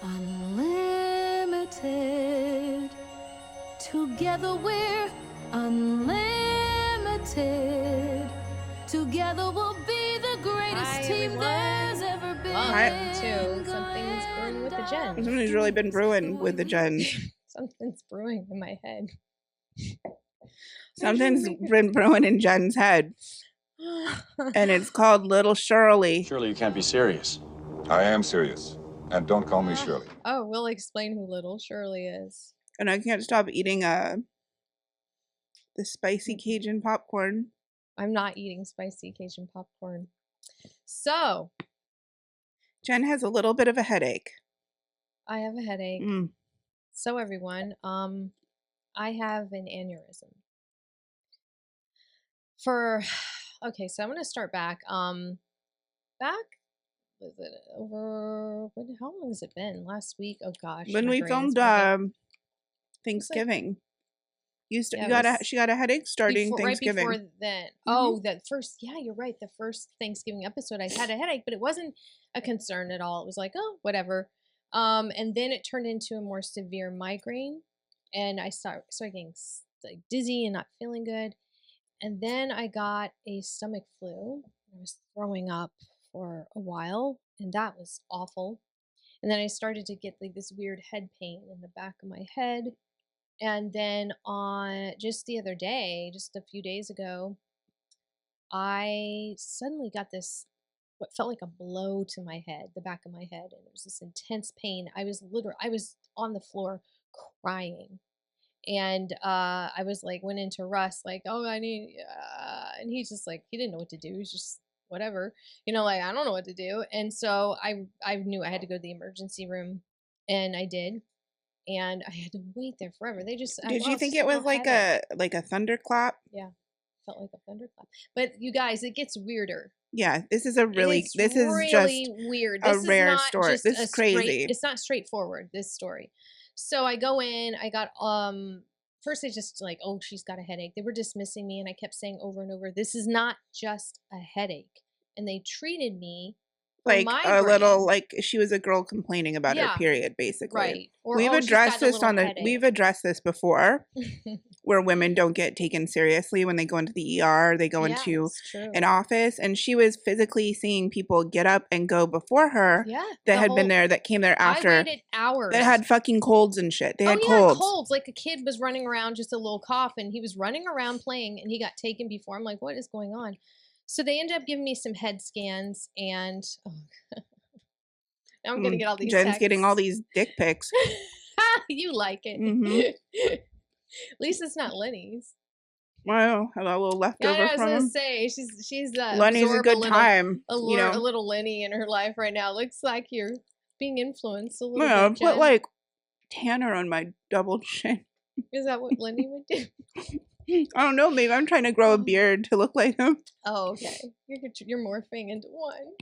Unlimited. Together we're unlimited. Together we'll be the greatest team there's ever been. Welcome to Something's Brewing with the Jenn. Something's really been brewing with the Jenns. Something's brewing in my head. Something's been brewing in Jen's head. And it's called Little Shirley. Surely you can't be serious. I am serious. And don't call me Shirley. Oh, we'll explain who Little Shirley is. And I can't stop eating the spicy Cajun popcorn. I'm not eating spicy Cajun popcorn. So, Jenn has a little bit of a headache. I have a headache. So everyone, I have an aneurysm. Okay, so I'm going to start back. Was it over, how long has it been? Last week? Oh gosh. When we filmed Thanksgiving. She got a headache starting Thanksgiving. Right before then. Oh, you're right. The first Thanksgiving episode, I had a headache, but it wasn't a concern at all. It was like, oh, whatever. And then it turned into a more severe migraine, and I started getting like dizzy and not feeling good. And then I got a stomach flu. I was throwing up for a while, and that was awful. And then I started to get like this weird head pain in the back of my head. And then on just the other day, just a few days ago, I suddenly got this, what felt like a blow to my head, the back of my head. And it was this intense pain. I was on the floor crying. And I was like, went into Russ, like, oh, I need, and he's just like, he didn't know what to do. He's just whatever, like, I don't know what to do. And so I knew I had to go to the emergency room, and I did. And I had to wait there forever. Did you think it was like a thunderclap? Yeah, felt like a thunderclap. But you guys, it gets weirder. Yeah, this is really just weird. This a rare story. This is crazy. It's not straightforward, this story. So I go in. I got first I just like, oh, she's got a headache. They were dismissing me, and I kept saying over and over, this is not just a headache. And they treated me like a little, like she was a girl complaining about her period, basically. Right. Or, we've addressed this before, where women don't get taken seriously when they go into the ER. They go into an office, and she was physically seeing people get up and go before her that came there after. I waited hours. That had fucking colds and shit. They had colds. Like a kid was running around, just a little cough, and he was running around playing, and he got taken before. I'm like, what is going on? So they ended up giving me some head scans, and now I'm going to get all these Jen's texts. Getting all these dick pics. You like it. Mm-hmm. At least it's not Lenny's. Well, I got a little leftover from him. I was going to say, she's Lenny's a good time. A little Lenny in her life right now. Looks like you're being influenced a little bit, Jen. Put like Tanner on my double chin. Is that what Lenny would do? I don't know. Maybe I'm trying to grow a beard to look like him. Oh, okay. You're morphing into one.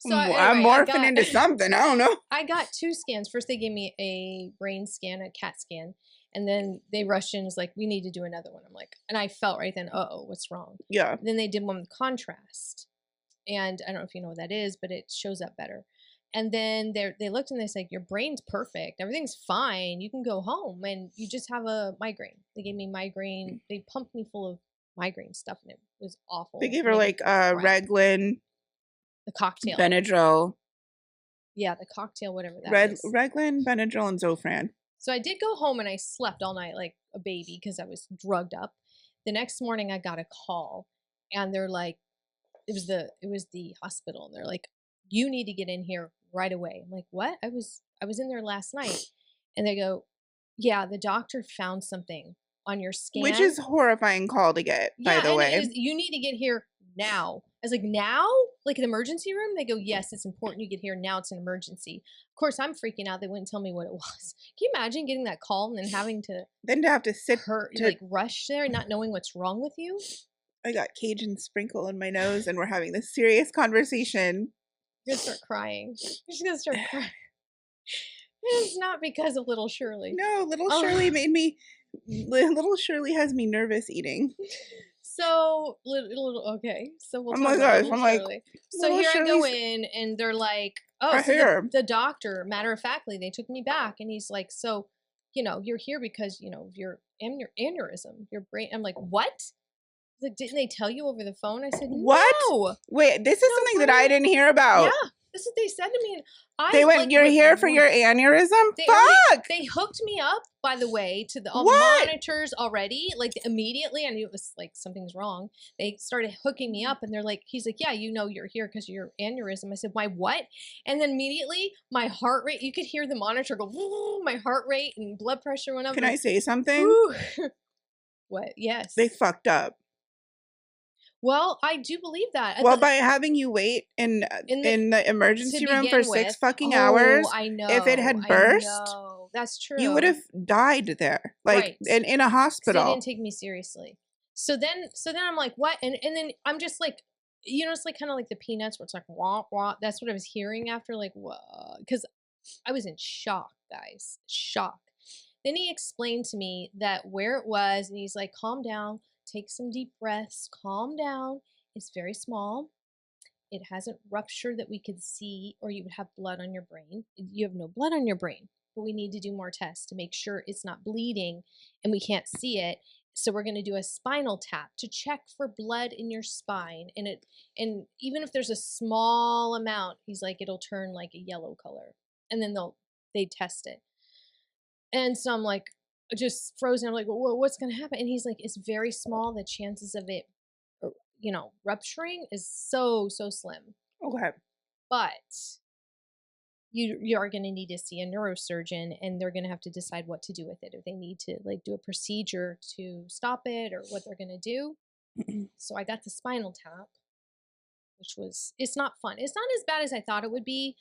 So I'm morphing into something. I don't know. I got 2 scans. First, they gave me a brain scan, a CAT scan, and then they rushed in. It's like, we need to do another one. I'm like, and I felt right then, what's wrong? Yeah. Then they did one with contrast, and I don't know if you know what that is, but it shows up better. And then they looked, and they said, your brain's perfect. Everything's fine. You can go home, and you just have a migraine. They gave me migraine. They pumped me full of migraine stuff, and it was awful. They gave her like Reglan. The cocktail. Benadryl. Yeah, the cocktail, whatever that is. Reglan, Benadryl, and Zofran. So I did go home, and I slept all night like a baby because I was drugged up. The next morning, I got a call, and they're like, it was the hospital, and they're like, you need to get in here right away. I'm like, what? I was in there last night. And they go, yeah, the doctor found something on your scan. Which is a horrifying call to get, by the way. You need to get here now. I was like, now? Like an emergency room? They go, yes, it's important you get here now. It's an emergency. Of course, I'm freaking out. They wouldn't tell me what it was. Can you imagine getting that call and then having to... Then to have to sit... rush there and not knowing what's wrong with you? I got Cajun sprinkle in my nose, and we're having this serious conversation. You're gonna start crying. You're just gonna start crying. It's not because of Little Shirley. No, Little Shirley made me... Little Shirley has me nervous eating. So okay. So we'll Oh talk my about gosh, I'm like, Shirley. So here I go in, and they're like, "Oh, so the doctor." Matter of factly, they took me back, and he's like, "So, you're here because of your aneurysm, your brain." I'm like, "What?" Like, didn't they tell you over the phone? I said, what? No. Wait, this is something that I didn't hear about. Yeah, this is what they said to me. And they went, "You're here for your aneurysm." Fuck. They hooked me up, by the way, to all the monitors already. Like immediately, I knew it was like something's wrong. They started hooking me up, and they're like, "He's like, yeah, you're here because of your aneurysm." I said, "Why what?" And then immediately, my heart rate. You could hear the monitor go. Woo, my heart rate and blood pressure went up. Can I say something? What? Yes. They fucked up. Well, I do believe that. Well, by having you wait in the emergency room for 6 fucking hours, I know. If it had burst, that's true. You would have died there, like in a hospital. They didn't take me seriously. So then I'm like, what? And then I'm just like, it's like kind of like the Peanuts, where it's like wah wah. That's what I was hearing after, like, whoa, because I was in shock, guys, shock. Then he explained to me that where it was, and he's like, calm down. Take some deep breaths, calm down. It's very small. It hasn't ruptured that we could see, or you would have blood on your brain. You have no blood on your brain, but we need to do more tests to make sure it's not bleeding and we can't see it. So we're going to do a spinal tap to check for blood in your spine. And even if there's a small amount, he's like, it'll turn like a yellow color. And then they test it. And so I'm like, just frozen. I'm like, well, what's going to happen? And he's like, it's very small. The chances of it, rupturing is so slim. Okay. But you are going to need to see a neurosurgeon, and they're going to have to decide what to do with it. If they need to like do a procedure to stop it, or what they're going to do. So I got the spinal tap, it's not fun. It's not as bad as I thought it would be.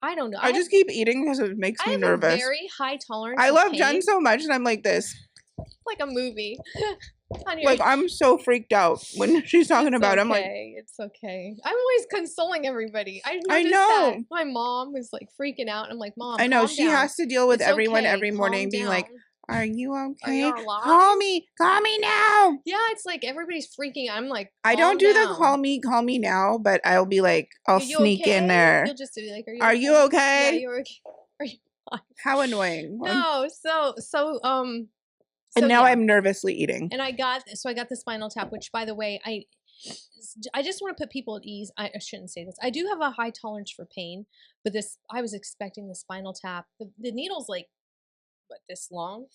I don't know. I just keep eating because it makes me nervous. I have a very high tolerance. I love Jenn so much, and I'm like this. Like a movie. Like, I'm so freaked out when she's talking about it. I'm like, it's okay. I'm always consoling everybody. I know. That. My mom was like freaking out. I'm like, Mom, I know. She has to deal with everyone every morning being like, are you okay? Call me now. Yeah, it's like everybody's freaking out. I'm like, I don't do the call me now, but I'll be like, I'll sneak in there. You'll just be like, are you okay? Yeah, you're okay. Are you fine? How annoying. No, and now I'm nervously eating. And I got the spinal tap, which, by the way, I just want to put people at ease. I shouldn't say this. I do have a high tolerance for pain, but I was expecting the spinal tap. The needle's like, what, this long?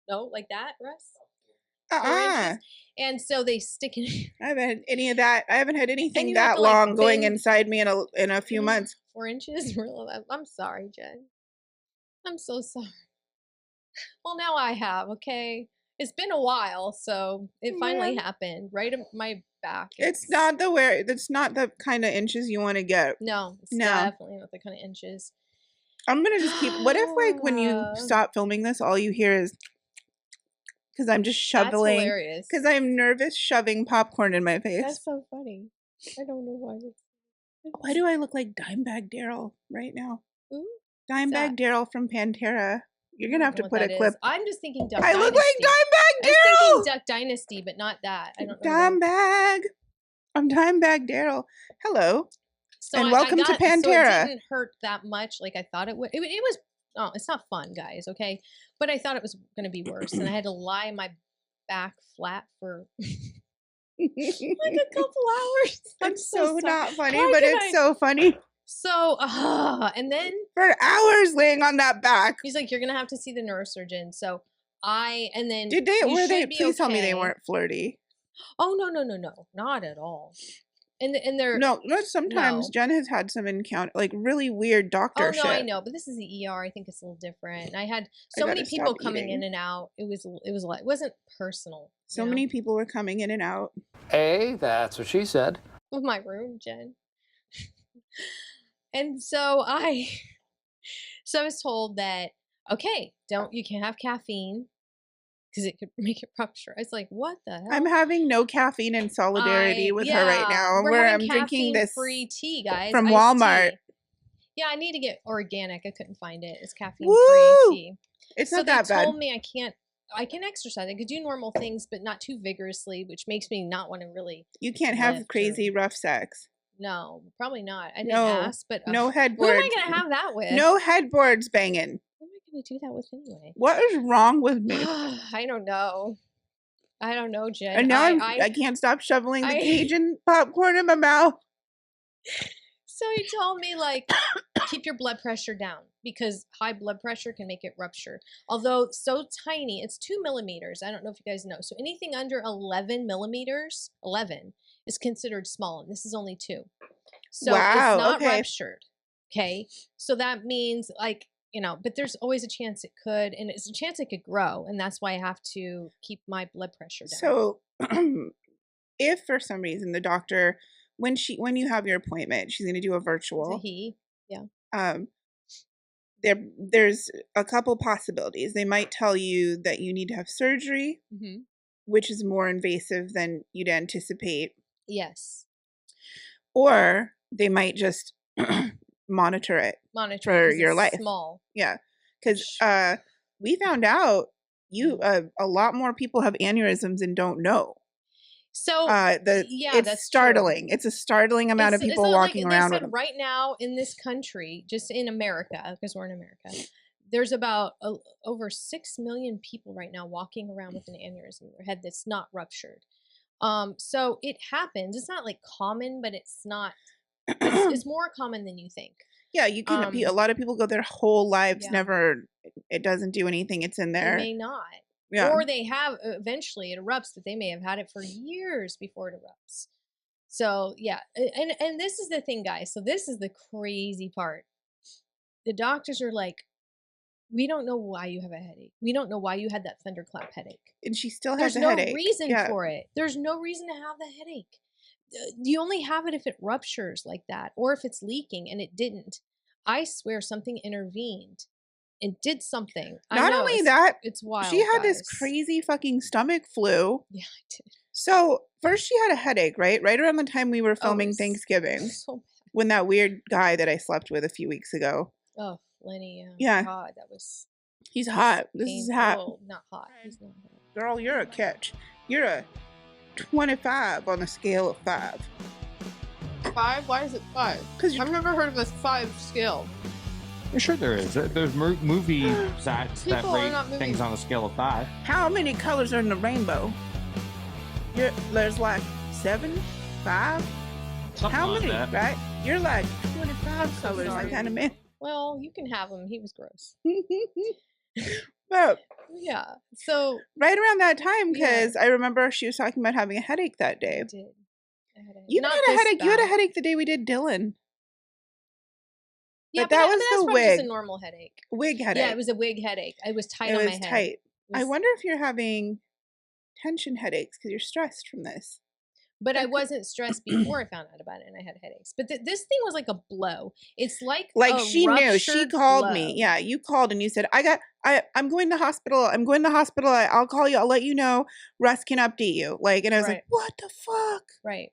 Like that, Russ? And so they stick in. I haven't had any of that. I haven't had anything that long going inside me in a few months. 4 inches? I'm sorry, Jen. I'm so sorry. Well, now I have, okay? It's been a while, so it finally happened. Right at my back. It's not the kind of inches you want to get. No, it's definitely not the kind of inches. I'm going to just keep... What if, like, when you stop filming this, all you hear is... Because I'm just shoveling. That's hilarious. Because I'm nervous shoving popcorn in my face. That's so funny. I don't know why. Why do I look like Dimebag Daryl right now? Ooh, Dimebag Daryl from Pantera. You're going to have to put a clip. I'm just thinking Duck Dynasty. I look like Dimebag Daryl! I was thinking Duck Dynasty, but not that. I don't know. Dimebag. I'm Dimebag Daryl. Hello. So and welcome to Pantera. So it didn't hurt that much like I thought it would. It was, it's not fun, guys, okay? But I thought it was going to be worse. And I had to lie my back flat for like a couple hours. It's so not funny, but it's so funny. So, and then for hours laying on that back. He's like, you're going to have to see the neurosurgeon. So please tell me they weren't flirty. Oh, no, not at all. And they're sometimes Jenn has had some encounter, like really weird doctor shit. Oh, no, I know, but this is the ER. I think it's a little different. And I had so many people coming in and out. It wasn't personal. So many people were coming in and out. Hey, that's what she said. Of my room, Jen. And so I was told that, okay, you can't have caffeine because it could make it rupture. I was like, what the hell? I'm having no caffeine in solidarity with her right now. Where I'm drinking this free tea, guys. From Walmart. Tea. Yeah, I need to get organic. I couldn't find it. It's caffeine free tea. It's not that bad. So they told me I can't I can exercise. I could do normal things, but not too vigorously, which makes me not want to really. You can't have crazy rough sex. No, probably not. I didn't ask, but no headboards. Who am I going to have that with? No headboards banging. Who am I going to do that with anyway? What is wrong with me? I don't know. I don't know, Jen. And now I can't stop shoveling the Cajun popcorn in my mouth. So he told me, like, keep your blood pressure down because high blood pressure can make it rupture. Although so tiny, it's 2 millimeters. I don't know if you guys know. So anything under 11 millimeters, 11, is considered small. And this is only 2. So it's not ruptured. Okay. So that means, like, you know, but there's always a chance it could, and it's a chance it could grow. And that's why I have to keep my blood pressure down. So if for some reason the doctor, when you have your appointment, she's going to do a virtual. There's a couple possibilities. They might tell you that you need to have surgery, which is more invasive than you'd anticipate. Yes. Or they might just monitor it for your life. Small. Yeah, because we found out a lot more people have aneurysms and don't know. So it's startling. True. It's a startling amount of people walking around with them. Right now in this country, just in America, because we're in America, there's about over 6 million people right now walking around with an aneurysm in their head that's not ruptured. So it happens. It's not like common, but it's not. It's more common than you think. Yeah, you can. A lot of people go their whole lives never. It doesn't do anything. It's in there. It may not. Yeah. Or they have, eventually it erupts, but they may have had it for years before it erupts. So, yeah. And this is the thing, guys. So this is the crazy part. The doctors are like, we don't know why you have a headache. We don't know why you had that thunderclap headache. And she still has a headache. There's no reason for it. There's no reason to have the headache. You only have it if it ruptures like that, or if it's leaking, and it didn't. I swear something intervened. It did something. Not only that, it's wild. She had this crazy fucking stomach flu. Yeah, I did. So first she had a headache, right? Right around the time we were filming Thanksgiving. So bad. When that weird guy that I slept with a few weeks ago. Oh, Lenny. Yeah. God, that was. He's hot. This painful. is hot. Oh, not hot. He's not hot. Girl, you're a catch. You're a 25 on a scale of 5. 5? Why is it 5? Because I've never heard of a 5 scale. Sure there is. There's movie sites that rate things on a scale of 5. How many colors are in the rainbow? There's like 7, 5. Something How like many? That. Right? You're like 25 colors. I kind of man. Well, you can have him. He was gross. But yeah. So right around that time, because I remember she was talking about having a headache that day. I did. I had a You had a headache. You had a headache the day we did Dylan. Yeah, but that was the wig. Just a normal headache. Wig headache. Yeah, it was a wig headache. It was tight on my head. It was tight. I wonder if you're having tension headaches because you're stressed from this. But I wasn't stressed before I found out about it, and I had headaches. But this thing was like a blow. It's like she knew. She called me. Yeah, you called and you said, I'm going to the hospital. I'm going to the hospital. I'll call you. I'll let you know. Russ can update you. And I was like, what the fuck? Right.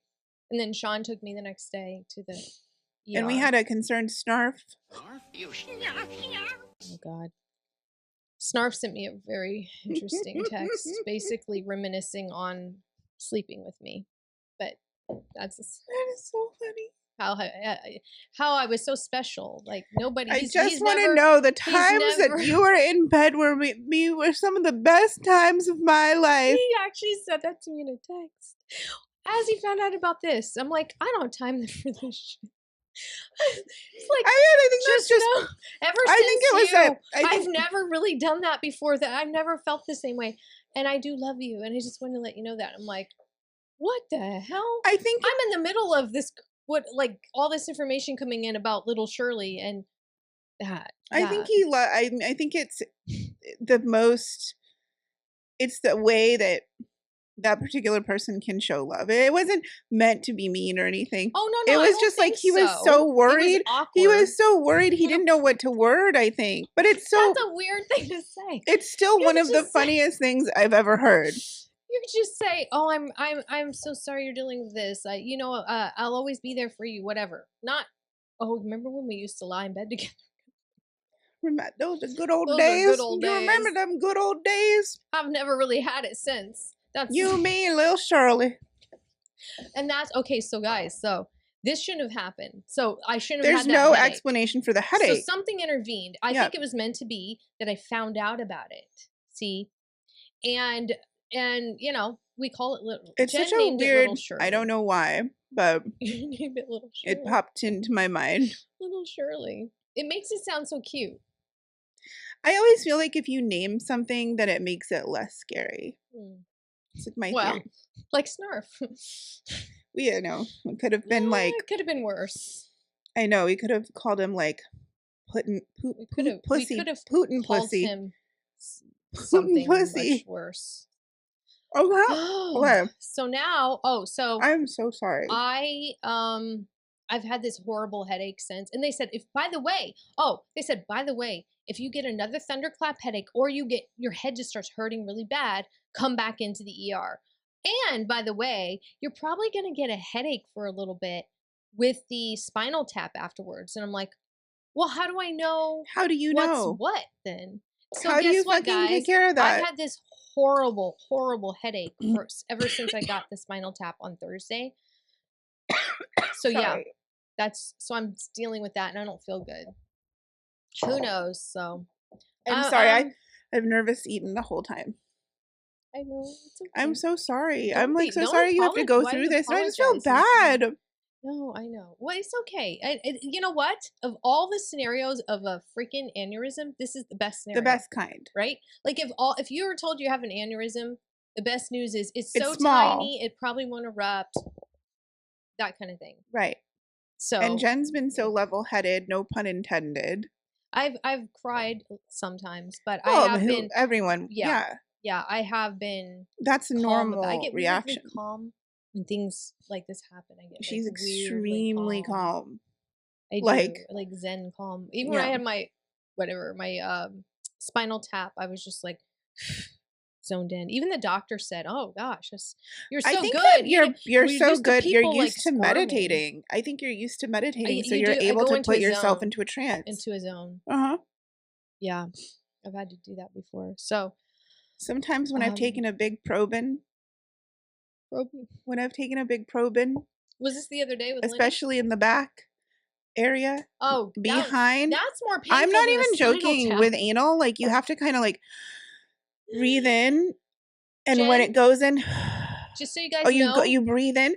And then Sean took me the next day to the ER. And we had a concerned Snarf. Oh, God. Snarf sent me a very interesting text, basically reminiscing on sleeping with me. But that is so funny. How I was so special. Like nobody. I just want to know the times that you were in bed were some of the best times of my life. He actually said that to me in a text. As he found out about this, I'm like, I don't have time for this shit. It's like, I think that's just. I've never really done that before. That I've never felt the same way, and I do love you, and I just want to let you know that. I'm like, what the hell? I think I'm in the middle of this. All this information coming in about little Shirley and that. I think I think it's the most. It's the way that particular person can show love. It wasn't meant to be mean or anything. Oh, no. It was just like he was so worried. He was so worried he didn't know what to word, I think. But it's so. That's a weird thing to say. It's still one of the funniest things I've ever heard. You could just say, "Oh, I'm so sorry you're dealing with this. I'll always be there for you. Whatever." Not, "Oh, remember when we used to lie in bed together?" Those are good old days. You remember them good old days? I've never really had it since. That's you, me, and little Shirley. And that's okay. So guys, so this shouldn't have happened. So I shouldn't have There's had that no headache. explanation for the headache. So something intervened. I think it was meant to be that I found out about it. See, and you know, we call it little. It's Jen such a weird. I don't know why, but you named it Little Shirley. It popped into my mind. Little Shirley. It makes it sound so cute. I always feel like if you name something, then it makes it less scary. It's like my theory. Like Snarf. We know it could have been like. It could have been worse. I know we could have called him like Putin pussy. We could have called him something much worse. Oh wow. Okay. So now, so I'm so sorry. I've had this horrible headache since, and they said by the way, if you get another thunderclap headache or you get your head just starts hurting really bad, come back into the ER. And by the way, you're probably going to get a headache for a little bit with the spinal tap afterwards. And I'm like, well, how do I know? How do you know? What's what then? So how do you fucking take care of that? I've had this horrible, horrible headache ever since I got the spinal tap on Thursday. So yeah, so I'm dealing with that and I don't feel good. Who knows? So I'm sorry. I've nervous eaten the whole time. I know. It's okay. I'm so sorry. I'm like so sorry you have to go through this. I just feel bad. No, I know. Well, it's okay. You know what? Of all the scenarios of a freaking aneurysm, this is the best scenario. The best kind, right? Like if you were told you have an aneurysm, the best news is it's so tiny it probably won't erupt. That kind of thing, right? So and Jen's been so level-headed, no pun intended. I've cried sometimes, but I have been everyone. Yeah, I have been. That's a normal I get reaction. Really calm when things like this happen. I get. She's extremely calm. I do, like Zen calm. Even when I had my spinal tap, I was just like zoned in. Even the doctor said, "Oh gosh, you're so good. You're so good. You're used to meditating. I think you're used to meditating, so you're able to put yourself into a trance, into a zone." Yeah, I've had to do that before. So sometimes when I've taken a big probing. When I've taken a big probing. Was this the other day with especially in the back area? Oh, behind. That's more painful. I'm not even joking with anal. Like you have to kind of like breathe in, and Jen, when it goes in, just so you guys know, you breathe in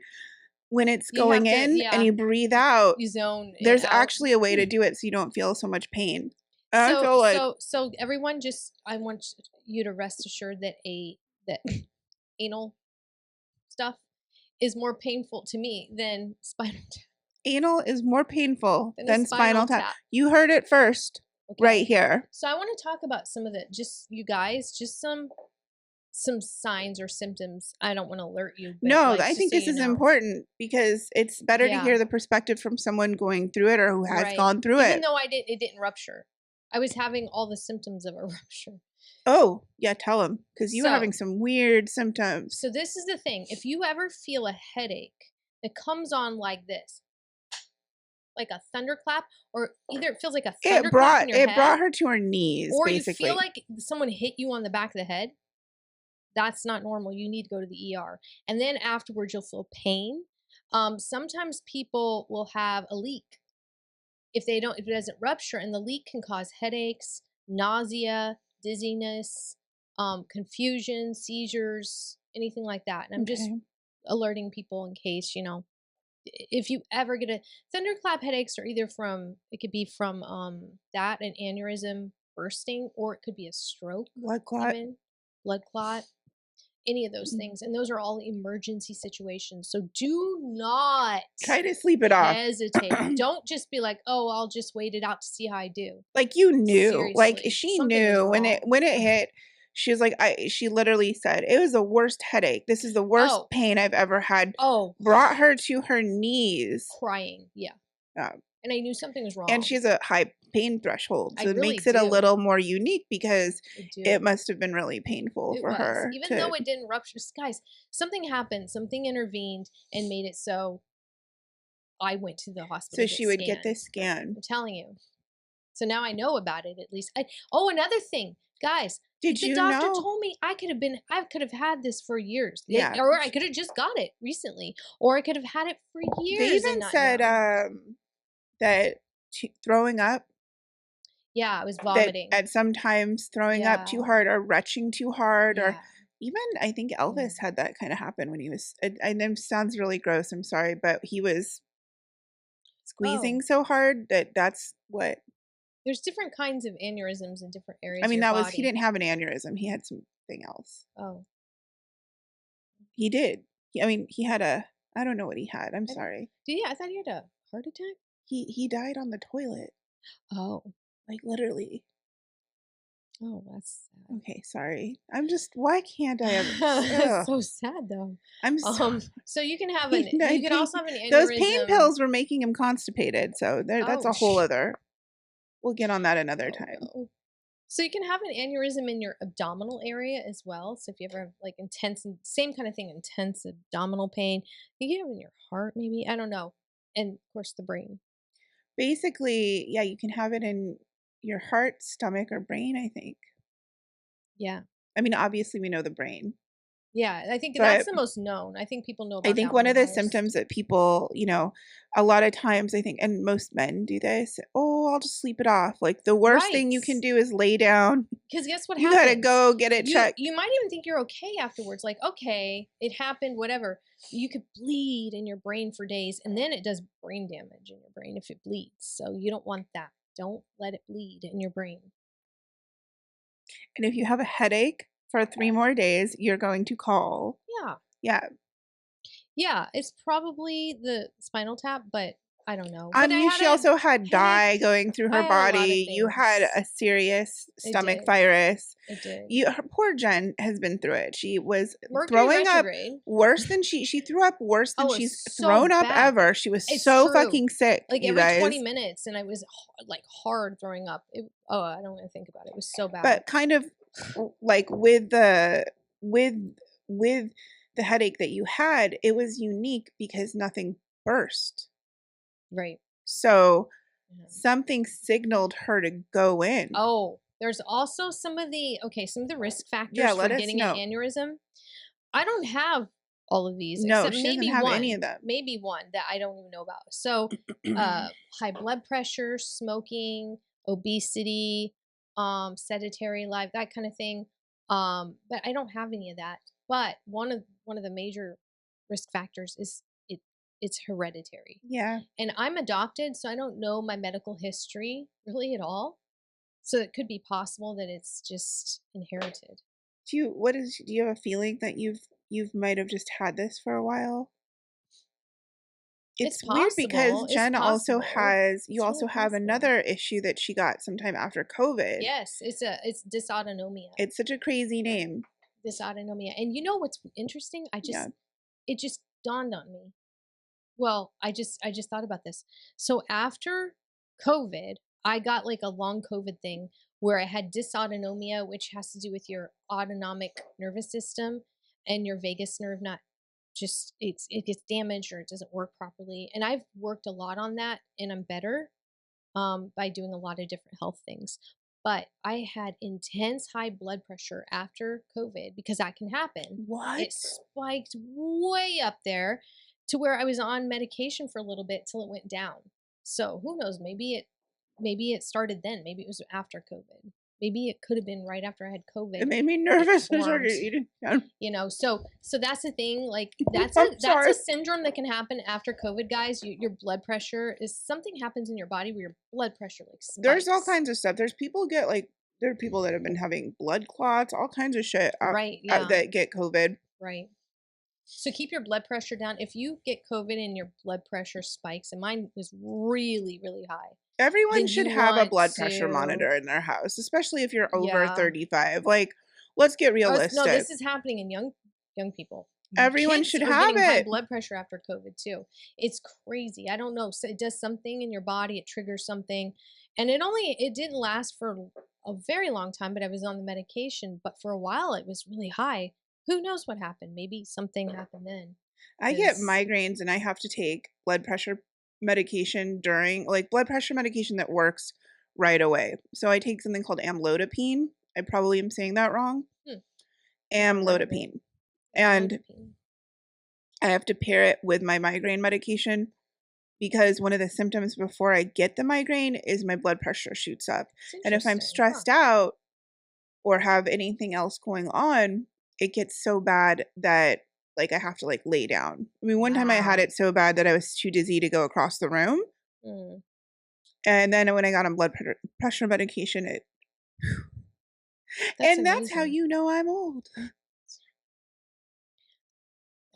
when it's going in, and you breathe out. You zone. There's actually a way to do it so you don't feel so much pain. So everyone, I want you to rest assured that that anal stuff is more painful to me than spinal tap. Anal is more painful than spinal tap. You heard it first, right here. So I want to talk about some of some signs or symptoms. I don't want to alert you. But no, I think this is important because it's better to hear the perspective from someone going through it or who has gone through it. Even though it didn't rupture. I was having all the symptoms of a rupture. Oh, yeah, tell them. Because you were having some weird symptoms. So this is the thing. If you ever feel a headache that comes on like this, like a thunderclap, or either it feels like a thunderclap in your head. It brought her to her knees, or basically. You feel like someone hit you on the back of the head. That's not normal. You need to go to the ER. And then afterwards, you'll feel pain. Sometimes people will have a leak. If it doesn't rupture, and the leak can cause headaches, nausea, dizziness, confusion, seizures, anything like that. And I'm just alerting people in case, if you ever get a thunderclap headaches, or either it could be from that, an aneurysm bursting, or it could be a stroke, blood clot, any of those things. And those are all emergency situations. So do not try to sleep it off. Hesitate. Don't just be like, oh, I'll just wait it out to see how I do. Like you knew. Seriously, like she knew when it hit. She was like, she literally said, it was the worst headache. This is the worst pain I've ever had. Brought her to her knees. Crying. Yeah. And I knew something was wrong. And she has a high pain threshold. So it makes it a little more unique because it must have been really painful for her. Even though it didn't rupture. Guys, something happened. Something intervened and made it so I went to the hospital. So she would get this scan. I'm telling you. So now I know about it at least. Another thing, guys. The doctor told me I could have had this for years. Yeah. Or I could have just got it recently. Or I could have had it for years. They even said that throwing up. Yeah, I was vomiting. At sometimes throwing up too hard or retching too hard or even I think Elvis had that kind of happen when he was, I know it sounds really gross, I'm sorry, but he was squeezing so hard that's what. There's different kinds of aneurysms in different areas. I mean, he didn't have an aneurysm. He had something else. Oh. He did. He had I don't know what he had. I'm sorry. I thought he had a heart attack. He died on the toilet. Oh. Like literally. Oh, that's sad. Okay, sorry. I'm just. Why can't I? That's so sad, though. I'm so you can have you can also have an aneurysm. Those pain pills were making him constipated, so that's a whole other. We'll get on that another time. So you can have an aneurysm in your abdominal area as well. So if you ever have like same kind of thing, intense abdominal pain, you can have it in your heart, maybe. I don't know, and of course the brain. Basically, yeah, you can have it in your heart, stomach, or brain, I think. Yeah. I mean, obviously we know the brain. Yeah, I think that's the most known. I think people know about I think one of the symptoms that people, a lot of times I think, and most men do this, I'll just sleep it off. Like the worst thing you can do is lay down. Because guess what happens? You gotta go get it checked. You might even think you're okay afterwards. Like, okay, it happened, whatever. You could bleed in your brain for days, and then it does brain damage in your brain if it bleeds. So you don't want that. Don't let it bleed in your brain. And if you have a headache for 3 more days, you're going to call. Yeah. It's probably the spinal tap, but I don't know. She also had dye going through her body. You had a serious stomach virus. It did. Poor Jenn has been through it. She was throwing up worse than she threw up worse than she's thrown up ever. She was so fucking sick. Like every 20 minutes, and I was like hard throwing up. I don't want to think about it. It was so bad. But kind of like with the headache that you had, it was unique because nothing burst. Right. So something signaled her to go in. Oh, there's also some of the risk factors for getting an aneurysm. I don't have all of these. No, except she maybe doesn't have one, any of them. Maybe one that I don't even know about. So high blood pressure, smoking, obesity, sedentary life, that kind of thing. But I don't have any of that. But one of the major risk factors is it's hereditary. Yeah. And I'm adopted, so I don't know my medical history really at all. So it could be possible that it's just inherited. Do you have a feeling that you've might have just had this for a while? It's weird because Jenn also has have another issue that she got sometime after COVID. Yes, it's dysautonomia. It's such a crazy name. Dysautonomia. And you know what's interesting? It just dawned on me. Well, I just thought about this. So after COVID, I got like a long COVID thing where I had dysautonomia, which has to do with your autonomic nervous system and your vagus nerve not just it gets damaged or it doesn't work properly. And I've worked a lot on that, and I'm better by doing a lot of different health things. But I had intense high blood pressure after COVID because that can happen. What? It spiked way up there to where I was on medication for a little bit till it went down. So who knows? Maybe it started then. Maybe it was after COVID. Maybe it could have been right after I had COVID. It made me nervous. So that's the thing. Like that's a syndrome that can happen after COVID, guys. Your blood pressure is something happens in your body where your blood pressure like spikes. There's all kinds of stuff. There are people that have been having blood clots, all kinds of shit. That get COVID. Right. So keep your blood pressure down. If you get COVID and your blood pressure spikes, and mine was really, really high. Everyone should have a blood pressure monitor in their house, especially if you're over 35. Like, let's get realistic. No, this is happening in young people. Everyone should have it. High blood pressure after COVID too. It's crazy. I don't know. So it does something in your body. It triggers something, and it didn't last for a very long time. But I was on the medication. But for a while, it was really high. Who knows what happened? Maybe something happened then. I get migraines, and I have to take blood pressure medication blood pressure medication that works right away. So I take something called amlodipine. I probably am saying that wrong. Amlodipine. And I have to pair it with my migraine medication because one of the symptoms before I get the migraine is my blood pressure shoots up. And if I'm stressed out or have anything else going on, it gets so bad that like I have to like lay down. I mean, one time I had it so bad that I was too dizzy to go across the room. And then when I got on blood pressure medication, that's how you know I'm old.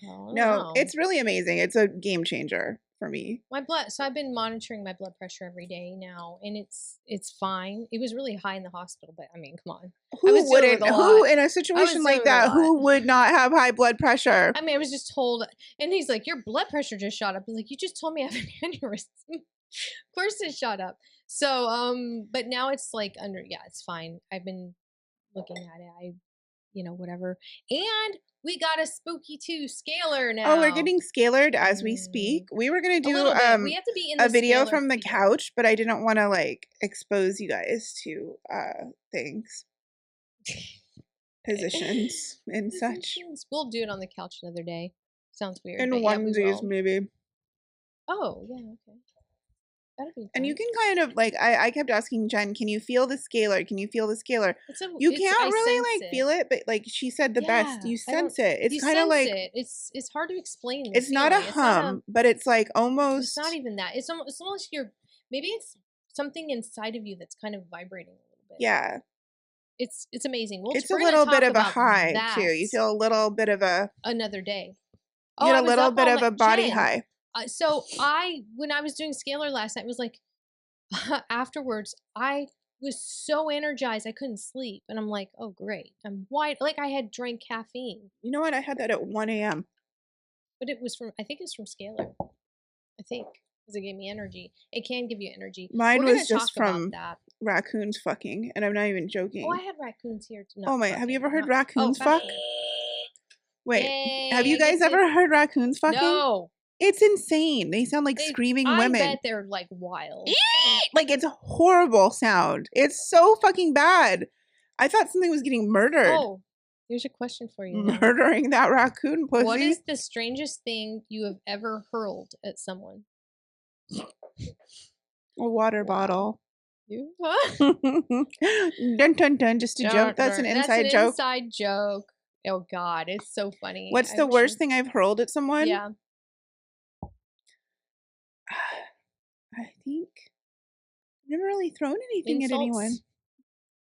No, it's really amazing. It's a game changer for me. So I've been monitoring my blood pressure every day now, and it's fine. It was really high in the hospital, but I mean, come on. Who in a situation like that, who would not have high blood pressure? I mean, I was just told, and he's like, your blood pressure just shot up. He's like, you just told me I have an aneurysm. Of course it shot up. So, but now it's like it's fine. I've been looking at it. Whatever. And we got a spooky 2 scalar now. Oh, we're getting scalered as we speak. We were gonna do we have to be in a video from the couch, but I didn't want to like expose you guys to things, positions and such. We'll do it on the couch another day. Sounds weird. In onesies, maybe. Oh yeah, okay. And you can kind of like I kept asking Jen, can you feel the scalar? Can you feel the scalar? You can't really like feel it, but like she said the best. You sense it. It's kind of like it's hard to explain. It's not a hum, but it's like almost. It's not even that. It's almost maybe it's something inside of you that's kind of vibrating a little bit. Yeah. It's amazing. It's a little bit of a high too. You feel a little bit of another day. You get a little bit of a body high. So when I was doing scalar last night, it was like afterwards, I was so energized I couldn't sleep, and I'm like, oh great, I'm wide, like I had drank caffeine. You know what? I had that at 1 a.m. But I think it's from scalar. I think because it gave me energy. It can give you energy. Mine was just from raccoons fucking, and I'm not even joking. Oh, I had raccoons here too. Oh my! Have you ever heard raccoons fuck? Wait, have you guys ever heard raccoons fucking? No. It's insane. They sound like screaming women. I bet they're like wild. Like it's a horrible sound. It's so fucking bad. I thought something was getting murdered. Oh, here's a question for you. Murdering that raccoon pussy. What is the strangest thing you have ever hurled at someone? A water bottle. You? Huh? Dun dun dun. Just a joke. That's an inside joke. Inside joke. Oh God, it's so funny. What's the worst thing I've hurled at someone? Yeah. I think I've never really thrown anything at anyone.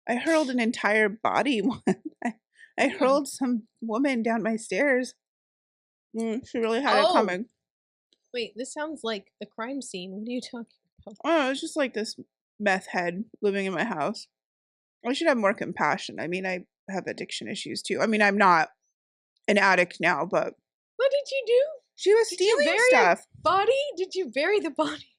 I hurled an entire body one. I hurled some woman down my stairs. She really had it coming. Wait, this sounds like the crime scene. What are you talking about? Oh, it's just like this meth head living in my house. I should have more compassion. I mean, I have addiction issues too. I mean, I'm not an addict now, but what did you do? She was stealing stuff. Body? Did you bury the body?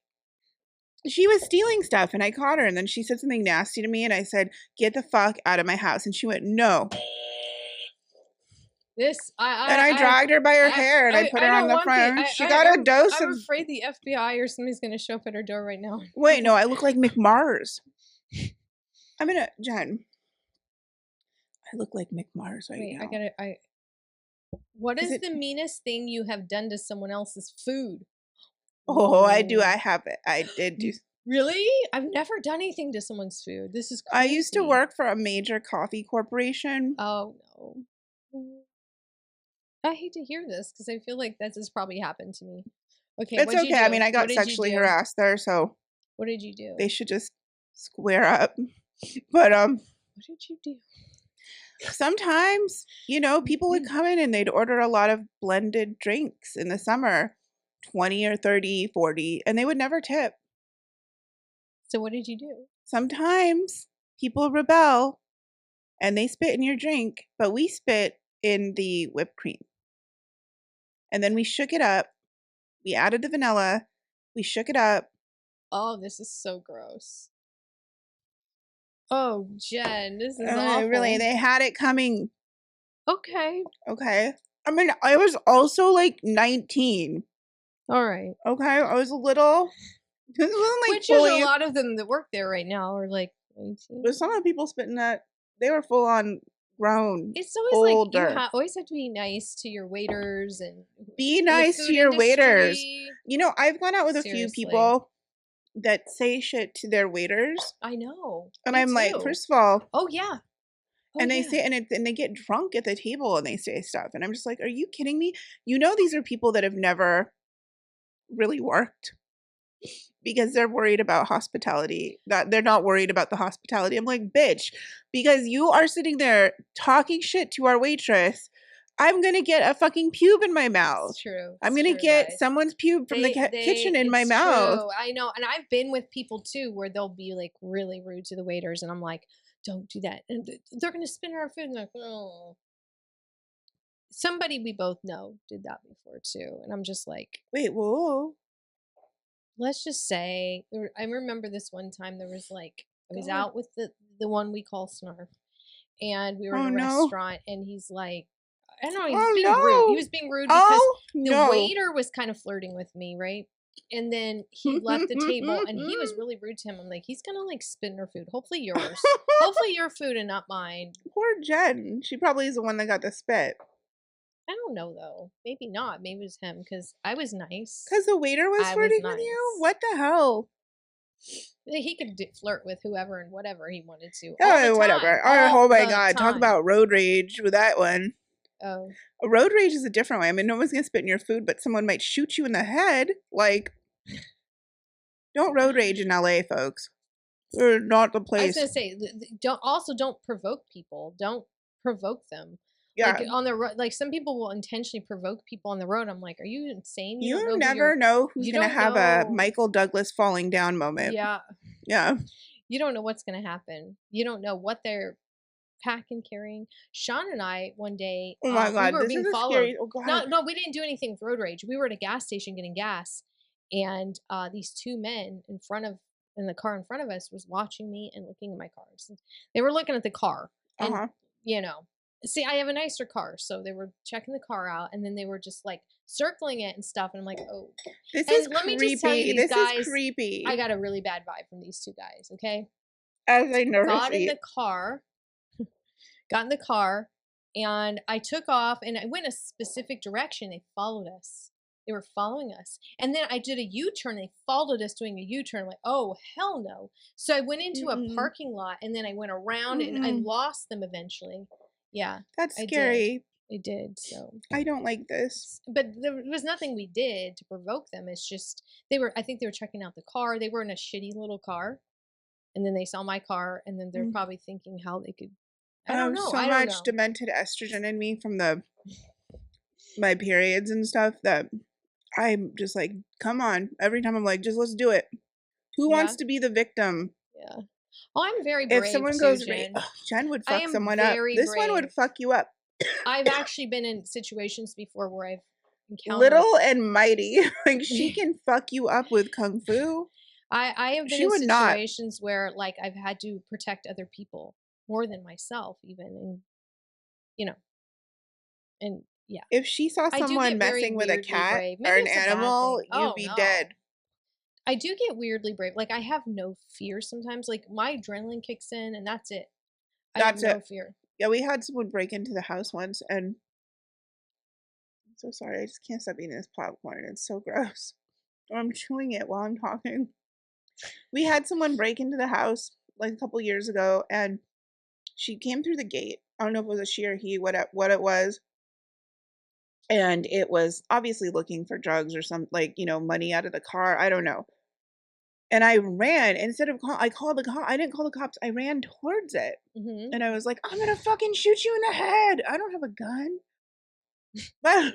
She was stealing stuff, and I caught her, and then she said something nasty to me, and I said, "Get the fuck out of my house," and she went, "No." I dragged her by her hair, and I put her on the front. She got a dose of. I'm afraid the FBI or somebody's gonna show up at her door right now. Wait, no, I look like McMars. Jen. I look like McMars now. What is the meanest thing you have done to someone else's food? Oh, I do. I have it. I did do. Really? I've never done anything to someone's food. This is crazy. I used to work for a major coffee corporation. Oh, no. I hate to hear this because I feel like this has probably happened to me. Okay, it's okay. I mean, I got sexually harassed there, so. What did you do? They should just square up. But What did you do? Sometimes, people would come in and they'd order a lot of blended drinks in the summer, 20 or 30, 40, and they would never tip. So what did you do? Sometimes people rebel and they spit in your drink, but we spit in the whipped cream. And then we shook it up. We added the vanilla. We shook it up. Oh, this is so gross. Oh, Jen, this is awful. Really, they had it coming. Okay. I mean, I was also like 19. All right. Okay, I was a little Which is a lot of them that work there right now are like 19. But some of the people spitting that, they were full on grown. It's always older. Like you always have to be nice to your waiters and be nice to your waiters. You know, I've gone out with a few people that say shit to their waiters. I know. And I'm like, first of all, oh yeah. And they say, and they get drunk at the table and they say stuff. And I'm just like, are you kidding me? You know, these are people that have never really worked because they're worried about hospitality. That they're not worried about the hospitality. I'm like, bitch, because you are sitting there talking shit to our waitress. I'm going to get a fucking pube in my mouth. It's true. I'm going to get someone's pube from the kitchen in my mouth. True. I know. And I've been with people too where they'll be like really rude to the waiters. And I'm like, don't do that. And they're going to spit in our food. And they're like, oh. Somebody we both know did that before too. And I'm just like, wait, whoa. Let's just say, I remember this one time there was like, I was out with the one we call Snarf. And we were in a restaurant and he's like, I don't know, he was being rude. He was being rude because the waiter was kind of flirting with me, right? And then he left the table and he was really rude to him. I'm like, he's going to like spit in her food. Hopefully yours. Hopefully your food and not mine. Poor Jenn. She probably is the one that got the spit. I don't know though. Maybe not. Maybe it was him because I was nice. Because the waiter was flirting with you? What the hell? He could flirt with whoever and whatever he wanted to. Oh, whatever. Oh my God. Talk about road rage with that one. Oh. A road rage is a different way. I mean, no one's going to spit in your food, but someone might shoot you in the head. Like, don't road rage in LA, folks. They're not the place. I was going to say, don't provoke people. Don't provoke them. Yeah. Like on the road, like some people will intentionally provoke people on the road. I'm like, are you insane? You never know who's going to have a Michael Douglas falling down moment. Yeah. Yeah. You don't know what's going to happen. You don't know what they're packing, carrying. Sean and I one day, oh my God, we were being followed. No, we didn't do anything with road rage. We were at a gas station getting gas, and these two men in the car in front of us was watching me and looking at my car. So they were looking at the car, and you know, see, I have a nicer car, so they were checking the car out, and then they were just like circling it and stuff, and I'm like, oh, this is creepy. Me just tell you, this guys, is creepy. I got a really bad vibe from these two guys. Okay, as I know, got in the car, and I took off, and I went a specific direction. They followed us. They were following us. And then I did a U-turn. They followed us doing a U-turn. I'm like, oh, hell no. So I went into a parking lot, and then I went around, and I lost them eventually. Yeah. That's scary. I did, so. I don't like this. But there was nothing we did to provoke them. It's just, I think they were checking out the car. They were in a shitty little car. And then they saw my car, and then they're probably thinking how they could. I don't know. So much demented estrogen in me from my periods and stuff that I'm just like, come on. Every time I'm like, just let's do it. Who wants to be the victim? Yeah. Oh, I'm very brave. If someone goes, Jenn would fuck someone up. This one would fuck you up. I've actually been in situations before where I've encountered little and mighty. Like she can fuck you up with kung fu. I have been in situations where like I've had to protect other people more than myself even, and you know, and yeah. If she saw someone messing with a cat or an animal, you'd be dead. I do get weirdly brave. Like I have no fear sometimes. Like my adrenaline kicks in and that's it. I have no fear. Yeah, we had someone break into the house once, and I'm so sorry. I just can't stop eating this popcorn. It's so gross. I'm chewing it while I'm talking. We had someone break into the house like a couple years ago, and she came through the gate. I don't know if it was a she or he, what it was. And it was obviously looking for drugs or some, like, you know, money out of the car. I don't know. And I ran. Instead of I called the cops. I didn't call the cops. I ran towards it. And I was like, I'm going to fucking shoot you in the head. I don't have a gun. But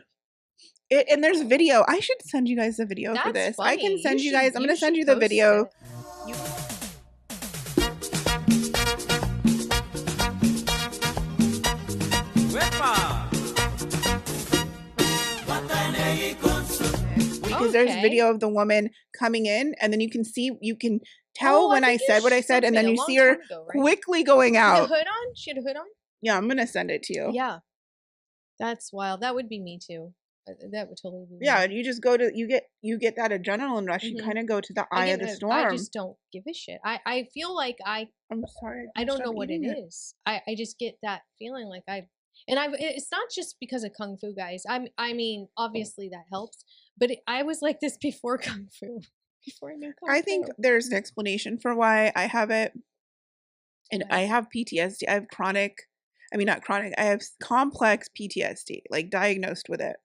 and there's video. I should send you guys the video for this. Funny. I can send you guys. I'm going to send you the video. Because there's video of the woman coming in, and then you can tell when I said what I said, and then you see her quickly going out. The hood on? She had a hood on? Yeah, I'm gonna send it to you. Yeah. That's wild. That would be me too. That would totally be Yeah, you just go to, you get that adrenaline rush. You kind of go to the eye of the storm. I just don't give a shit. I feel like I'm sorry. I don't know what it is. I just get that feeling like it's not just because of Kung Fu, guys. I mean, obviously that helps, but I was like this before Kung Fu. Before I knew Kung Fu. I think there's an explanation for why I have it. And I have PTSD. I have I have complex PTSD, like diagnosed with it.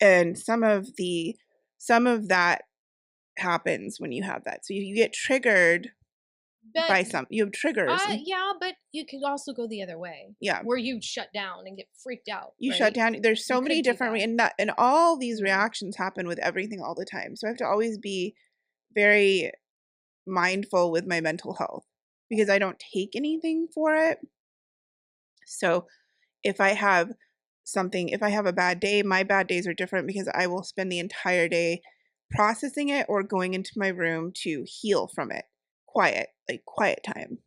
And some of that happens when you have that. So you get triggered by you have triggers. Yeah, but you could also go the other way. Yeah. Where you shut down and get freaked out. You shut down. There's so many different and all these reactions happen with everything all the time. So I have to always be very mindful with my mental health because I don't take anything for it. So if I have a bad day, my bad days are different because I will spend the entire day processing it or going into my room to heal from it. Quiet time.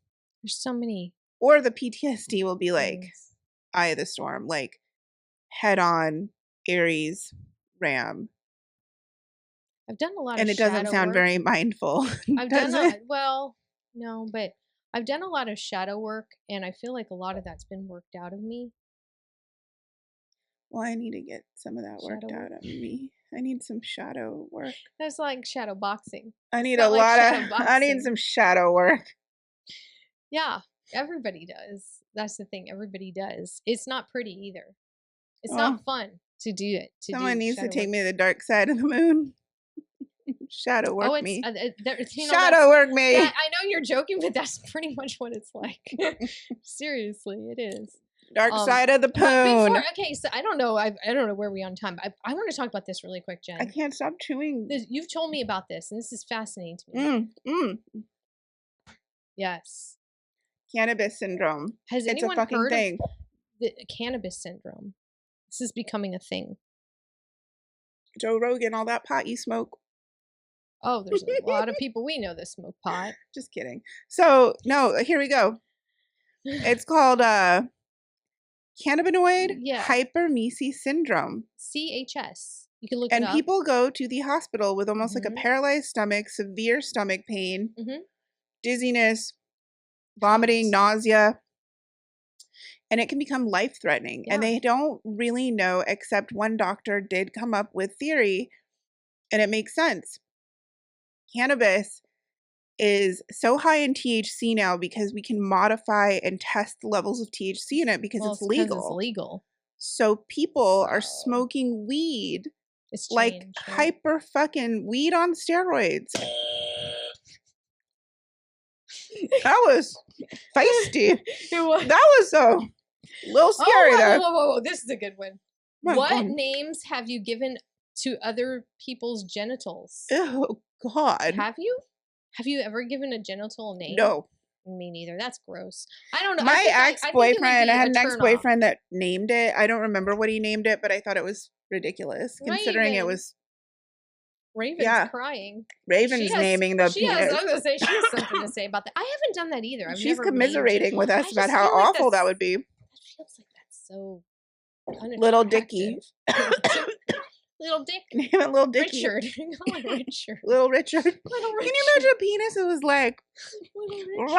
There's so many. Or the PTSD will be like eye of the storm, like head on, Aries, Ram. I've done a lot of and it doesn't sound very mindful. I've done no, but I've done a lot of shadow work, and I feel like a lot of that's been worked out of me. Well, I need to get some of that worked out of me. I need some shadow work. That's like shadow boxing. I need I need some shadow work. Yeah, everybody does. That's the thing. Everybody does. It's not pretty either. It's not fun to do it. Someone needs to take me to the dark side of the moon. Shadow work me. Shadow work me. I know you're joking, but that's pretty much what it's like. Seriously, it is. Dark side of the moon. Okay, so I don't know. I don't know where we are on time. But I want to talk about this really quick, Jen. I can't stop chewing. You've told me about this, and this is fascinating to me. Yes. Cannabis syndrome. Has anyone heard of the cannabis syndrome? This is becoming a thing. Joe Rogan, all that pot you smoke. Oh, there's a lot of people we know that smoke pot. Just kidding. So, no, here we go. It's called cannabinoid hypermesis syndrome. CHS. You can look it up. And people go to the hospital with almost like a paralyzed stomach, severe stomach pain, dizziness, vomiting, nausea. And it can become life-threatening. Yeah. And they don't really know, except one doctor did come up with theory, and it makes sense. Cannabis is so high in THC now because we can modify and test the levels of THC in it because it's legal. It's legal. So people are smoking weed like hyper fucking weed on steroids. That was feisty. That was a little scary there. Whoa. This is a good one. What names have you given to other people's genitals? Oh, God. Have you? Have you ever given a genital name? No. Me neither. That's gross. I don't know. My ex-boyfriend, I had an ex-boyfriend that named it. I don't remember what he named it, but I thought it was ridiculous considering it was... Raven's crying. Raven's naming the penis. I was going to say, she has something to say about that. I haven't done that either. She's commiserating with us about how awful that would be. That feels like that's so Little Dicky. Little Dick. Name it Little Dicky. Richard. Richard. Little Richard. Little Richard. Can you imagine a penis that was like... Little Richard.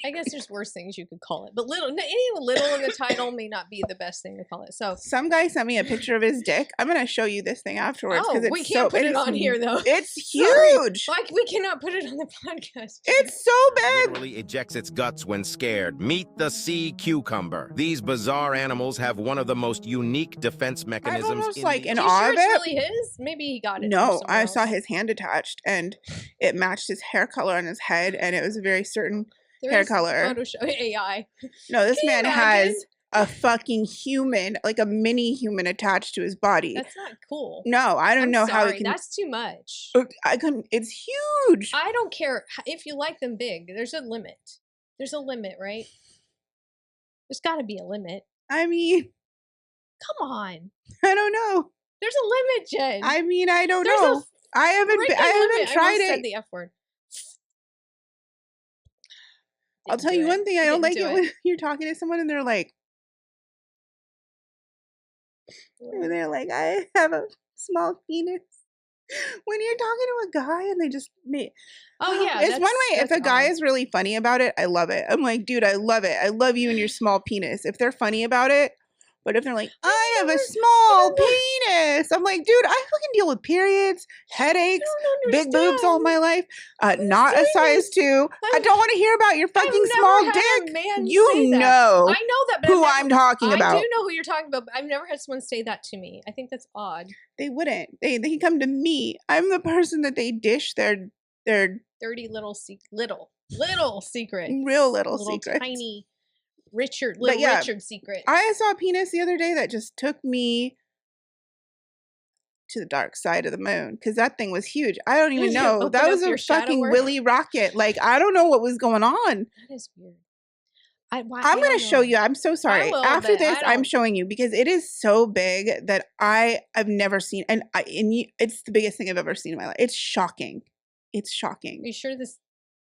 I guess there's worse things you could call it, but any little in the title may not be the best thing to call it. So some guy sent me a picture of his dick. I'm gonna show you this thing afterwards because we can't put it on here though. It's huge. Like we cannot put it on the podcast. It's so big. Literally ejects its guts when scared. Meet the sea cucumber. These bizarre animals have one of the most unique defense mechanisms. I'm almost like in awe of it. It's really his? Maybe he got it. No, I saw his hand attached, and it matched his hair color on his head, and it was a very certain hair color. AI. No, this man has a fucking human, like a mini human attached to his body. That's not cool. No, I don't know how it can. That's too much. I couldn't. It's huge. I don't care if you like them big. There's a limit. There's a limit, right? There's got to be a limit. I mean, come on. I don't know. There's a limit, Jen. I mean, I don't know. I haven't tried it. I said the F word. I'll tell you one thing. I don't like it when you're talking to someone and they're like, I have a small penis. When you're talking to a guy and they just it's one way. If a guy is really funny about it, I love it. I'm like, dude, I love it. I love you and your small penis. If they're funny about it. But if they're like, I have a small penis, I'm like, dude, I fucking deal with periods, headaches, big boobs all my life. Not a size 2. I don't want to hear about your fucking small dick. You know, I know that, but who I'm talking about. I do know who you're talking about, but I've never had someone say that to me. I think that's odd. They wouldn't. They come to me. I'm the person that they dish their dirty little secret, real little secret, tiny. Richard secret. I saw a penis the other day that just took me to the dark side of the moon because that thing was huge. I don't even know. That was a fucking Willy rocket. Like, I don't know what was going on. That is weird. I'm going to show you. I'm so sorry. After this, I'm showing you because it is so big that I've never seen. And it's the biggest thing I've ever seen in my life. It's shocking. It's shocking. Are you sure this?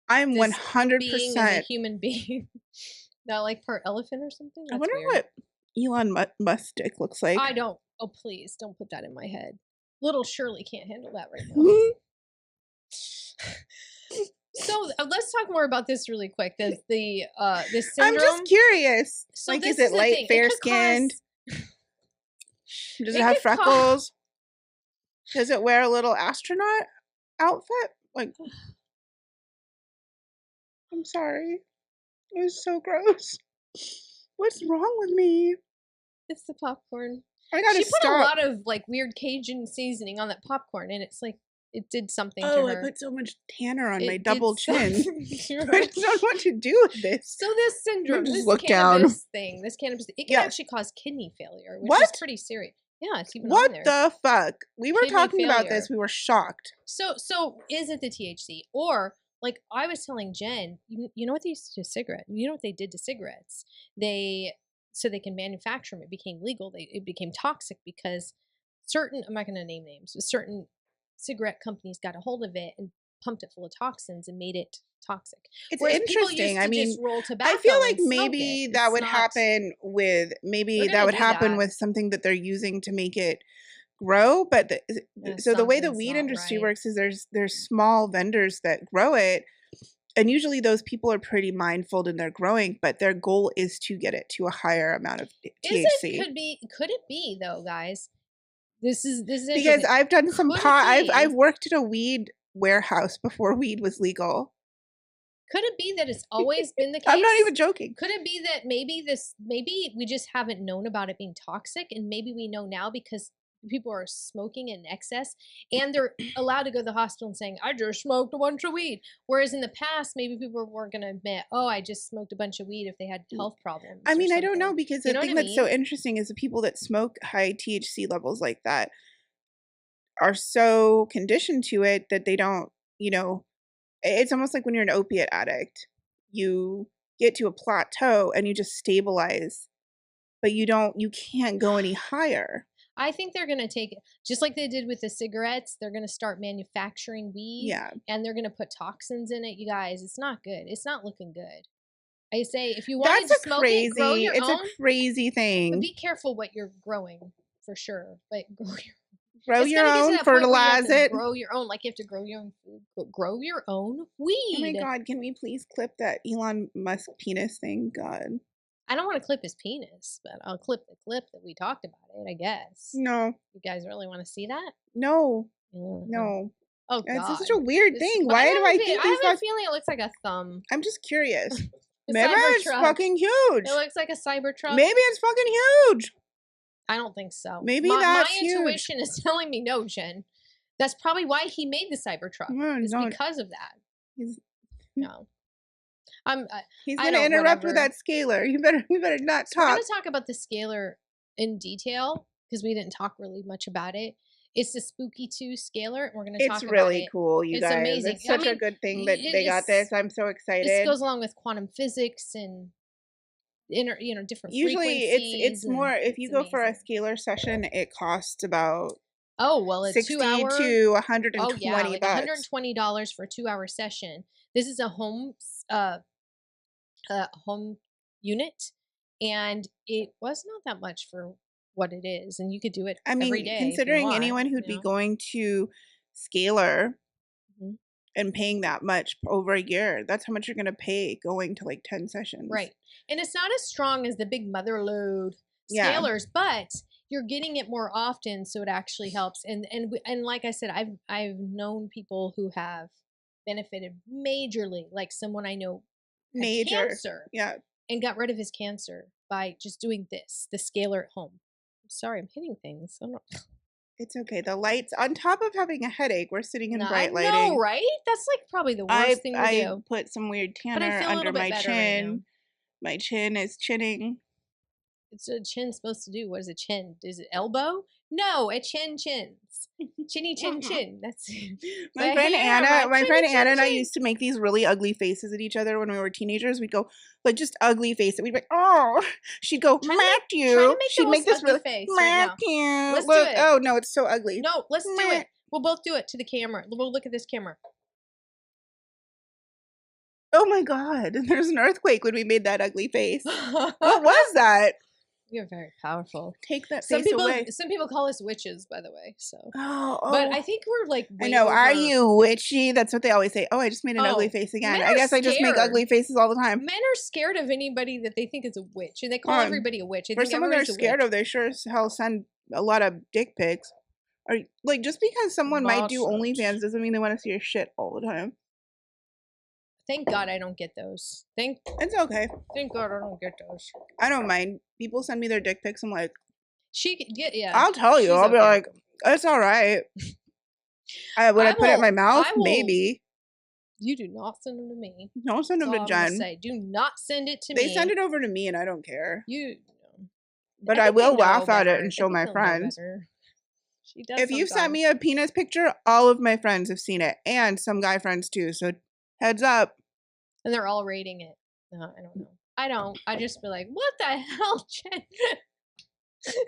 I'm 100% a human being. Not like per elephant or something? That's I wonder weird. what Elon Musk dick looks like. I don't. Oh, please don't put that in my head. Little Shirley can't handle that right now. So let's talk more about this really quick. This syndrome. I'm just curious. So like, is it light, fair skinned? Does it have freckles? Does it wear a little astronaut outfit? Like, I'm sorry. It was so gross. What's wrong with me? It's the popcorn. I gotta stop. She put a lot of like weird Cajun seasoning on that popcorn, and it's like it did something to her. Oh, I put so much tanner on my double chin. I just don't know what to do with this. So this syndrome, this cannabis thing, it can actually cause kidney failure, which is pretty serious. Yeah, it's even on there. What the fuck? We were talking about this. We were shocked. So is it the THC or? Like I was telling Jen, you know what they used to do to cigarettes? You know what they did to cigarettes? So they can manufacture them. It became legal. It became toxic because I'm not going to name names, but certain cigarette companies got a hold of it and pumped it full of toxins and made it toxic. It's interesting. I mean, I feel like maybe that would happen with with something that they're using to make it grow, but so the way the weed industry works is there's small vendors that grow it, and usually those people are pretty mindful in their growing, but their goal is to get it to a higher amount of THC. Could it be though, guys? This is because I've done some pot. I've worked at a weed warehouse before weed was legal. Could it be that it's always been the case? I'm not even joking. Could it be that maybe we just haven't known about it being toxic, and maybe we know now because people are smoking in excess and they're allowed to go to the hospital and saying, I just smoked a bunch of weed. Whereas in the past, maybe people weren't going to admit, oh, I just smoked a bunch of weed if they had health problems. I mean, I don't know, because the thing that's so interesting is the people that smoke high THC levels like that are so conditioned to it that they don't, it's almost like when you're an opiate addict, you get to a plateau and you just stabilize, but you can't go any higher. I think they're going to take, just like they did with the cigarettes, they're going to start manufacturing weed. Yeah. And they're going to put toxins in it. You guys, it's not good. It's not looking good. I say, if you want to smoke it, grow your own. It's a crazy thing. But be careful what you're growing, for sure. But grow your own, fertilize it. Grow your own, like you have to grow your own food. Grow your own weed. Oh my God, can we please clip that Elon Musk penis thing? God. I don't want to clip his penis, but I'll clip the clip that we talked about it, I guess. No. You guys really want to see that? No. Mm-hmm. No. Oh, God. It's such a weird thing. Why do I think I have a feeling it looks like a thumb. I'm just curious. Maybe it's fucking huge. It looks like a Cybertruck. Maybe it's fucking huge. I don't think so. Maybe that's huge. My intuition is telling me no, Jen. That's probably why he made the Cybertruck. It's because of that. No. He's going to interrupt with that scalar. We better not talk. We're going to talk about the scalar in detail because we didn't talk really much about it. It's the Spooky 2 scaler, and we're going to talk about it. It's really cool, you guys. It's amazing. It's such a good thing that they got this. I'm so excited. This goes along with quantum physics and different usually it's more, if you go for a scalar session, it costs about it's 60 2 hours to $120. $120 for a 2-hour session. This is a home home unit, and it was not that much for what it is, and you could do it every day. Considering anyone who'd be going to Scalar and paying that much over a year, that's how much you're going to pay going to like 10 sessions. Right. And it's not as strong as the big mother load Scalars, but you're getting it more often, so it actually helps. And like I said, I've known people who have benefited majorly, like someone I know had cancer, and got rid of his cancer by just doing the Scalar at home. I'm sorry, I'm hitting things. I don't know. It's okay. The lights, on top of having a headache, we're sitting in bright lighting. I know, right? That's like probably the worst thing to do. I put some weird tanner under my chin. My chin is chinning. It's a chin supposed to do. What is a chin? Is it elbow? No, a chin chins. Chinny chin chin. That's my friend Anna. My friend Anna and I used to make these really ugly faces at each other when we were teenagers. We'd go like just ugly faces. We'd be like, oh. She'd go, Matthew. She'd make this really face. Matthew. Let's do it. Oh no, it's so ugly. No, let's do it. We'll both do it to the camera. We'll look at this camera. Oh my God! There's an earthquake when we made that ugly face. What was that? You're very powerful. Take that face away. Some people call us witches, by the way. So, but I think we're like. I know. Are you witchy? That's what they always say. Oh, I just made an ugly face again. I guess I just make ugly faces all the time. Men are scared of anybody that they think is a witch, and they call everybody a witch. For someone they're scared of, they sure as hell send a lot of dick pics. Or like just because someone might do OnlyFans doesn't mean they want to see your shit all the time. Thank God I don't get those. It's okay. Thank God I don't get those. I don't mind. People send me their dick pics. I'm like, I'll tell you. I'll be like, it's all right. Would I put it in my mouth? Maybe. You do not send them to me. Don't send them to Jenn. Do not send it to me. They send it over to me, and I don't care. But I will laugh at it and show my friends. She does. If you've sent me a penis picture, all of my friends have seen it, and some guy friends too. So heads up. And they're all rating it. No, I don't know. I don't. I just be like, what the hell, Jenn? Okay.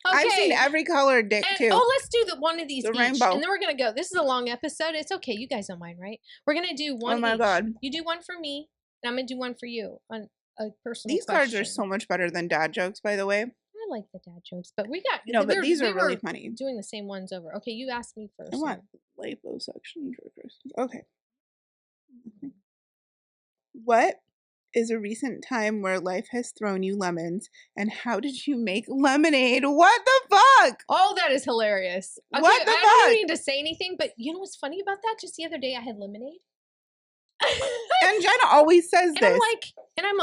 I've seen every color dick too. Oh, let's do one of these each. Rainbow. And then we're gonna go. This is a long episode. It's okay. You guys don't mind, right? We're gonna do one. Oh my God. You do one for me, and I'm gonna do one for you on a personal. These cards are so much better than dad jokes, by the way. I like the dad jokes, but we got but these are really funny. Doing the same ones over. Okay, you asked me first. I want liposuction triggers. Okay. What is a recent time where life has thrown you lemons, and how did you make lemonade? What the fuck? Oh, that is hilarious. Okay, what the fuck? I don't need to say anything, but you know what's funny about that? Just the other day I had lemonade. And Jenn always says this.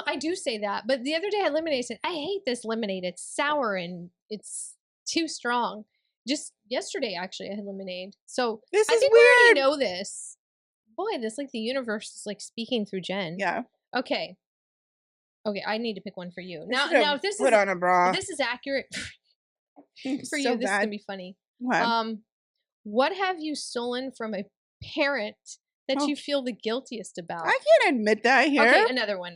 I do say that, but the other day I had lemonade. I said, I hate this lemonade. It's sour and it's too strong. Just yesterday, actually, I had lemonade. So I think weird. We already know this. Boy, this like the universe is like speaking through Jenn. Yeah. Okay. I need to pick one for you. Now if this put on a bra. If this is accurate for you, this is gonna be funny. What? What have you stolen from a parent that you feel the guiltiest about? I can't admit that here. Okay, another one.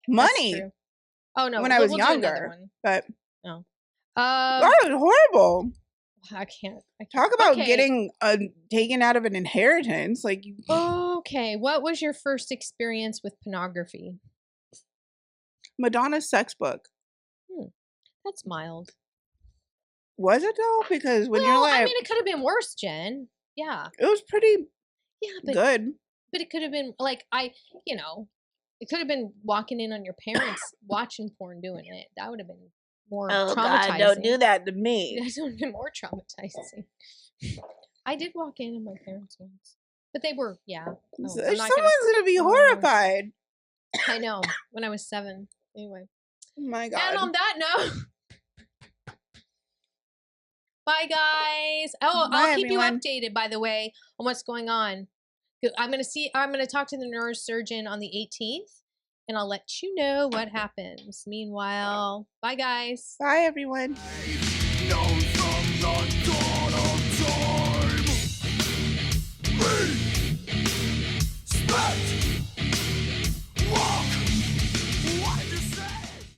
Money. Oh no, when I was younger. But no. That was horrible. I can't. Talk about getting taken out of an inheritance. Like, okay, what was your first experience with pornography? Madonna's sex book. That's mild. Was it though? Because when you're like, I mean, it could have been worse, Jenn. Yeah, it was pretty. Yeah, good. But it could have been like it could have been walking in on your parents watching porn, doing it. That would have been more traumatizing. God, don't do that to me. That would have been more traumatizing. I did walk in on my parents once, but they were someone's gonna be horrified. I know. When I was 7, anyway. Oh my God. And on that note. Bye, guys. Oh, I'll keep you updated, by the way, on what's going on. I'm gonna talk to the neurosurgeon on the 18th, and I'll let you know what happens. Meanwhile, bye, guys. Bye, everyone.